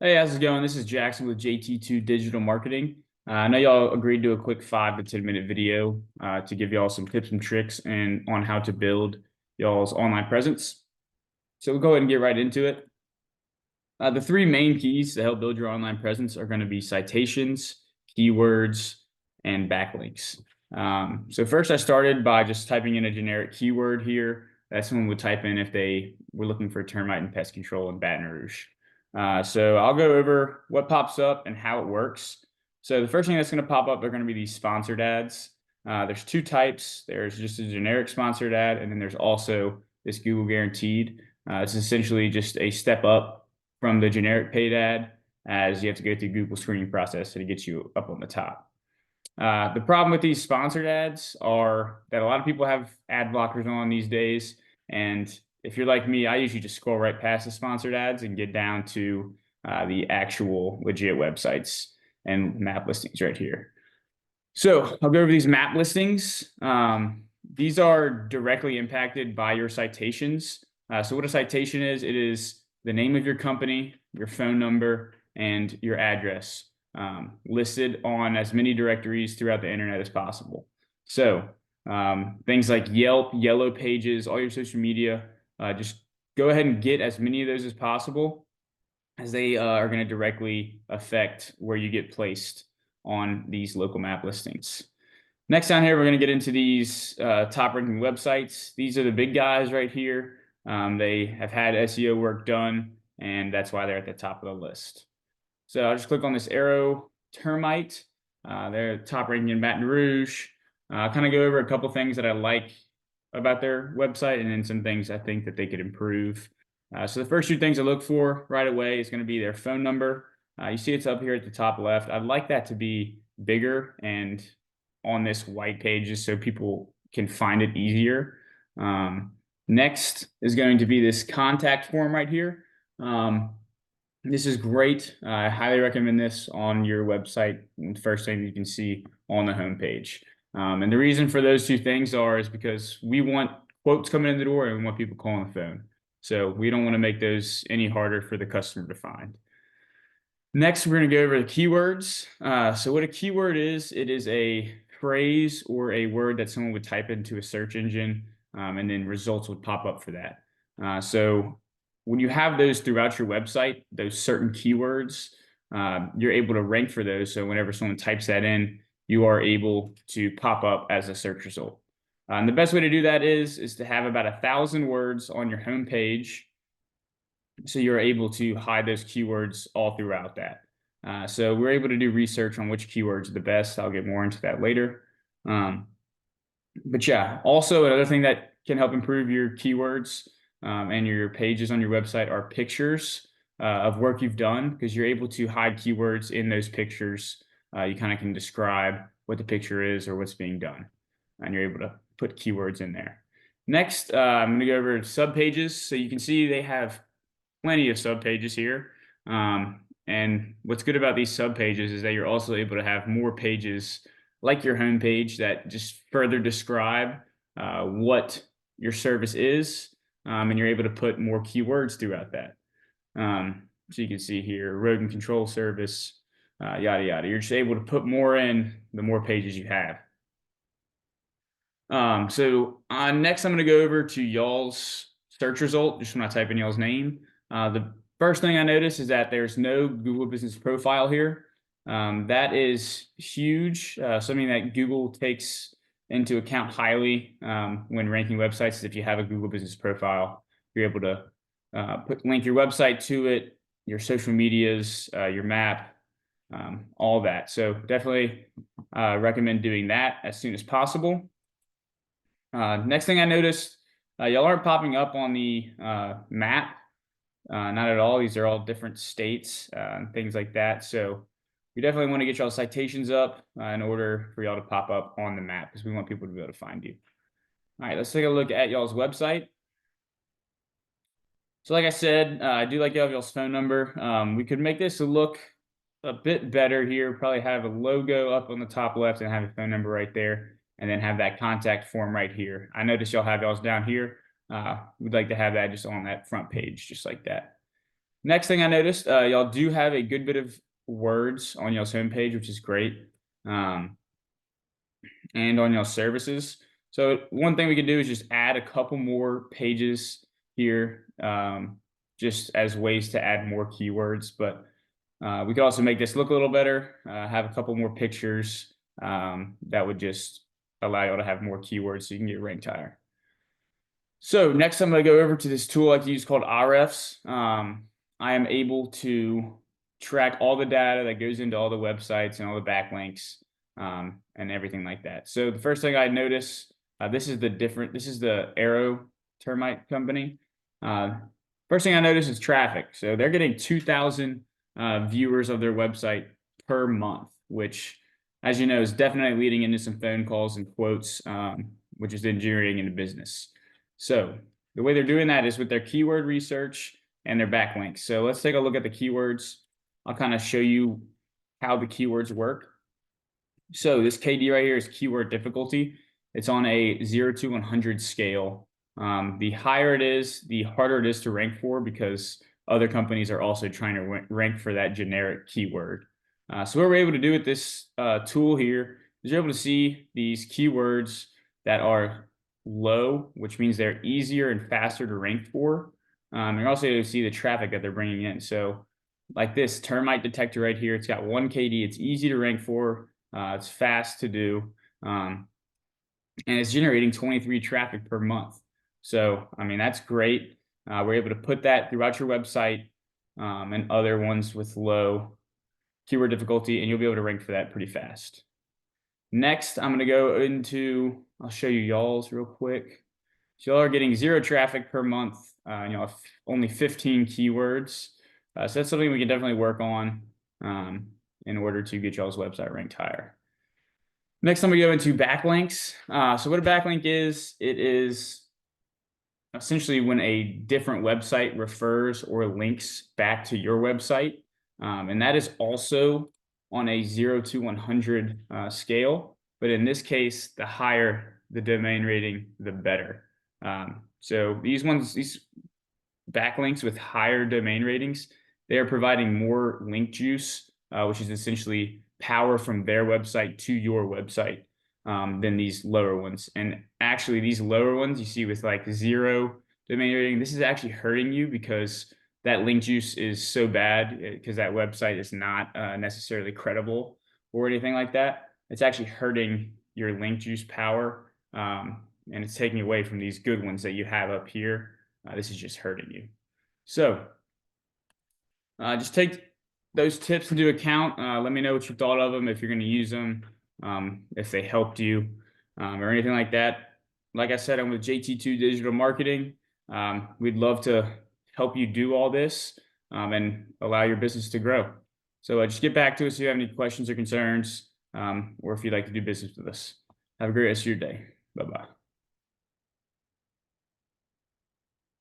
Hey, how's it going? This is Jackson with JT2 Digital Marketing. I know y'all agreed to a quick 5 to 10 minute video to give y'all some tips and tricks and on how to build y'all's online presence. So we'll go ahead and get right into it. The three main keys to help build your online presence are going to be citations, keywords, and backlinks. So first I started by just typing in a generic keyword here that someone would type in if they were looking for termite and pest control in Baton Rouge. So I'll go over what pops up and how it works. So the first thing that's going to pop up are going to be these sponsored ads. There's two types. There's just a generic sponsored ad, and then there's also this Google guaranteed. It's essentially just a step up from the generic paid ad, as you have to go through Google screening process to get you up on the top. The problem with these sponsored ads are that a lot of people have ad blockers on these days. And if you're like me, I usually just scroll right past the sponsored ads and get down to the actual legit websites and map listings right here. So I'll go over these map listings. These are directly impacted by your citations. So what a citation is, it is the name of your company, your phone number, and your address listed on as many directories throughout the internet as possible. So things like Yelp, Yellow Pages, all your social media, just go ahead and get as many of those as possible, as they are going to directly affect where you get placed on these local map listings. Next down here, we're going to get into these top ranking websites. These are the big guys right here. They have had SEO work done, and that's why they're at the top of the list. So I'll just click on this arrow, Termite. They're top ranking in Baton Rouge. Kind of go over a couple things that I like about their website and then some things I think that they could improve. So the first two things I look for right away is going to be their phone number. You see it's up here at the top left. I'd like that to be bigger and on this white page just so people can find it easier. Next is going to be this contact form right here. This is great. I highly recommend this on your website. First thing you can see on the homepage. And the reason for those two things is because we want quotes coming in the door and we want people calling the phone. So we don't want to make those any harder for the customer to find. Next, we're going to go over the keywords. So what a keyword is, it is a phrase or a word that someone would type into a search engine, and then results would pop up for that. So when you have those throughout your website, those certain keywords, you're able to rank for those. So whenever someone types that in, you are able to pop up as a search result. And the best way to do that is to have about 1,000 words on your home page, so you're able to hide those keywords all throughout that. So we're able to do research on which keywords are the best. I'll get more into that later. But yeah, also another thing that can help improve your keywords and your pages on your website are pictures of work you've done, because you're able to hide keywords in those pictures. You kind of can describe what the picture is or what's being done, and you're able to put keywords in there. Next, I'm going to go over sub pages. So you can see they have plenty of sub pages here. And what's good about these sub pages is that you're also able to have more pages like your home page that just further describe what your service is, and you're able to put more keywords throughout that. So you can see here, rodent control service, yada, yada. You're just able to put more in the more pages you have. So next I'm going to go over to y'all's search result, just when I type in y'all's name. The first thing I notice is that there's no Google Business Profile here. That is huge. Something that Google takes into account highly when ranking websites is if you have a Google Business Profile, you're able to link your website to it, your social medias, your map, all that. So definitely recommend doing that as soon as possible. Next thing I noticed, y'all aren't popping up on the map. Not at all. These are all different states and things like that. So we definitely want to get y'all citations up in order for y'all to pop up on the map, because we want people to be able to find you. All right, let's take a look at y'all's website. So like I said, I do like to have y'all's phone number. We could make this look a bit better here. Probably have a logo up on the top left and have a phone number right there, and then have that contact form right here. I noticed y'all have y'all's down here. We'd like to have that just on that front page, just like that. Next thing I noticed, y'all do have a good bit of words on y'all's homepage, which is great, um, and on y'all's services. So one thing we can do is just add a couple more pages here, just as ways to add more keywords. But we could also make this look a little better, have a couple more pictures that would just allow y'all to have more keywords so you can get ranked higher. So next, I'm going to go over to this tool I like to use called RFs. I am able to track all the data that goes into all the websites and all the backlinks and everything like that. So the first thing I notice, this is the Arrow Termite company. First thing I notice is traffic. So they're getting 2,000 viewers of their website per month, which, as you know, is definitely leading into some phone calls and quotes, which is then generating into business. So the way they're doing that is with their keyword research and their backlinks. So let's take a look at the keywords. I'll kind of show you how the keywords work. So this KD right here is keyword difficulty. It's on a 0 to 100 scale. The higher it is, the harder it is to rank for, because other companies are also trying to rank for that generic keyword. So what we're able to do with this tool here is you're able to see these keywords that are low, which means they're easier and faster to rank for. You're also able to see the traffic that they're bringing in. So like this termite detector right here, it's got 1 KD. It's easy to rank for. It's fast to do. And it's generating 23 traffic per month. So, I mean, that's great. We're able to put that throughout your website and other ones with low keyword difficulty, and you'll be able to rank for that pretty fast. Next, I'm going to go into, I'll show you y'all's real quick. So y'all are getting 0 traffic per month, only 15 keywords. So that's something we can definitely work on in order to get y'all's website ranked higher. Next, I'm going to go into backlinks. So what a backlink is, it is essentially when a different website refers or links back to your website. And that is also on a 0 to 100 scale. But in this case, the higher the domain rating, the better. So these backlinks with higher domain ratings, they are providing more link juice, which is essentially power from their website to your website than these lower ones. And actually, these lower ones you see with like 0 domain rating, this is actually hurting you because that link juice is so bad because that website is not necessarily credible or anything like that. It's actually hurting your link juice power, and it's taking away from these good ones that you have up here. This is just hurting you. So just take those tips into account. Let me know what you thought of them, if you're going to use them, if they helped you, or anything like that. Like I said, I'm with JT2 Digital Marketing. We'd love to help you do all this and allow your business to grow. So just get back to us if you have any questions or concerns, or if you'd like to do business with us. Have a great rest of your day. Bye-bye.